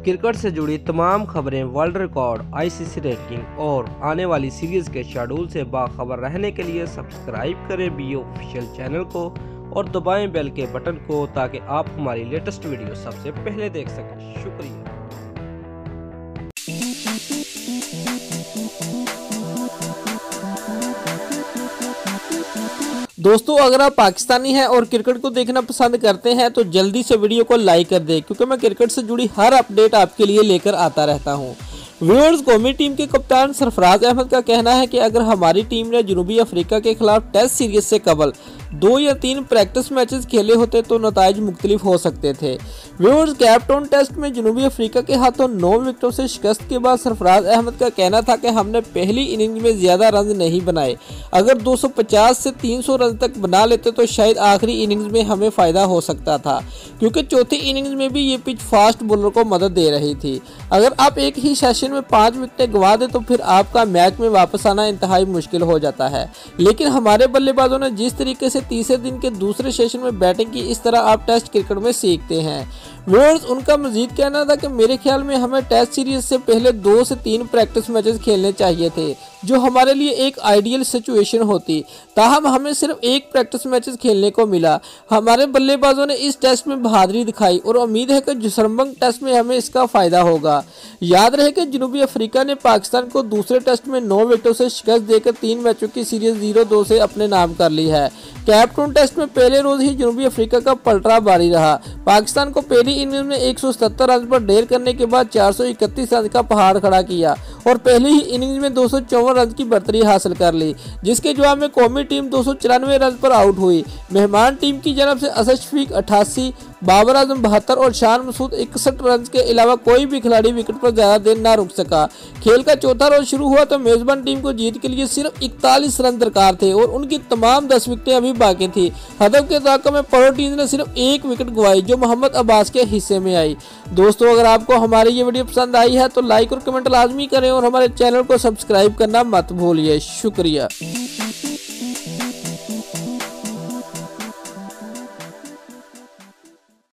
Cricket से जुड़ी तमाम खबरें, वर्ल्ड रिकॉर्ड, आईसीसी रैंकिंग और आने वाली सीरीज के शेड्यूल से बाखबर रहने के लिए सब्सक्राइब करें बी ऑफिशियल चैनल को और दबाएं बेल के बटन को ताकि आप हमारी लेटेस्ट वीडियो सबसे पहले देख सकें। शुक्रिया। दोस्तों, अगर आप पाकिस्तानी हैं और क्रिकेट को देखना पसंद करते हैं तो जल्दी से वीडियो को लाइक कर दें, क्योंकि मैं क्रिकेट से जुड़ी हर अपडेट आपके लिए लेकर आता रहता हूं। व्यूअर्स, कौमी टीम के कप्तान सरफराज अहमद का कहना है कि अगर हमारी टीम ने जनूबी अफ्रीका के खिलाफ टेस्ट सीरीज से कबल 2 या 3 प्रैक्टिस मैचेस खेले होते तो नताइज मुख्तलिफ हो सकते थे। व्यूअर्स, केप टाउन टेस्ट में जनूबी अफ्रीका के हाथों 9 विकेटों से शिकस्त के बाद सरफराज अहमद का कहना था कि हमने पहली इनिंग्स में ज्यादा रन नहीं बनाए। अगर 250 से 300 रन तक बना लेते तो शायद आखिरी इनिंग्स में हमें फायदा हो सकता था, क्योंकि चौथी इनिंग्स में भी ये पिच फास्ट बॉलर को मदद दे रही थी। अगर आप एक ही सेशन में 5 विकेटें गंवा दें तो फिर आपका मैच में वापस आना इंतहाई मुश्किल हो जाता है। लेकिन हमारे बल्लेबाजों ने जिस तरीके से तीसरे दिन के दूसरे सेशन में बैटिंग की, इस तरह आप टेस्ट क्रिकेट में सीखते हैं। व्यूअर्स, उनका मजीद कहना था कि मेरे ख्याल में हमें टेस्ट सीरीज से पहले 2 से 3 प्रैक्टिस मैचेस खेलने चाहिए थे, जो हमारे लिए एक आइडियल सिचुएशन होती। ताहम हमें सिर्फ 1 प्रैक्टिस मैचेस खेलने को मिला। हमारे बल्लेबाजों ने इस टेस्ट में बहादुरी दिखाई और उम्मीद है कि जुसरंबंग टेस्ट में हमें इसका फायदा होगा। याद रहे कि जनूबी अफ्रीका ने पाकिस्तान को दूसरे टेस्ट में 9 विकेटों से शिकस्त देकर 3 मैचों की सीरीज 0-2 से अपने नाम कर ली है। केप टाउन टेस्ट में पहले रोज ही जनूबी अफ्रीका का पलटा भारी रहा। पाकिस्तान को पहली इनिंग्स में 177 रन पर ढेर करने के बाद 431 रन का पहाड़ खड़ा किया और पहली ही इनिंग्स में 254 रन की बढ़तरी हासिल कर ली, जिसके जवाब में कौमी टीम 294 रन पर आउट हुई। मेहमान टीम की जानब से असद शफीक 88, बाबर आजम 72 और शान मसूद 61 रन के अलावा कोई भी खिलाड़ी विकेट पर ज्यादा देर न रुक सका। खेल का चौथा रोज शुरू हुआ तो मेजबान टीम को जीत के लिए सिर्फ 41 रन दरकार थे और उनकी तमाम 10 विकेटें अभी बाकी थी। हदफ के तहक़्क़ुक़ में परो टीम ने सिर्फ 1 विकेट गंवाई, जो मोहम्मद अब्बास के हिस्से में आई। दोस्तों, अगर आपको हमारी ये वीडियो पसंद आई है तो लाइक और कमेंट लाजमी करें और हमारे चैनल को सब्सक्राइब करना मत भूलिए। शुक्रिया।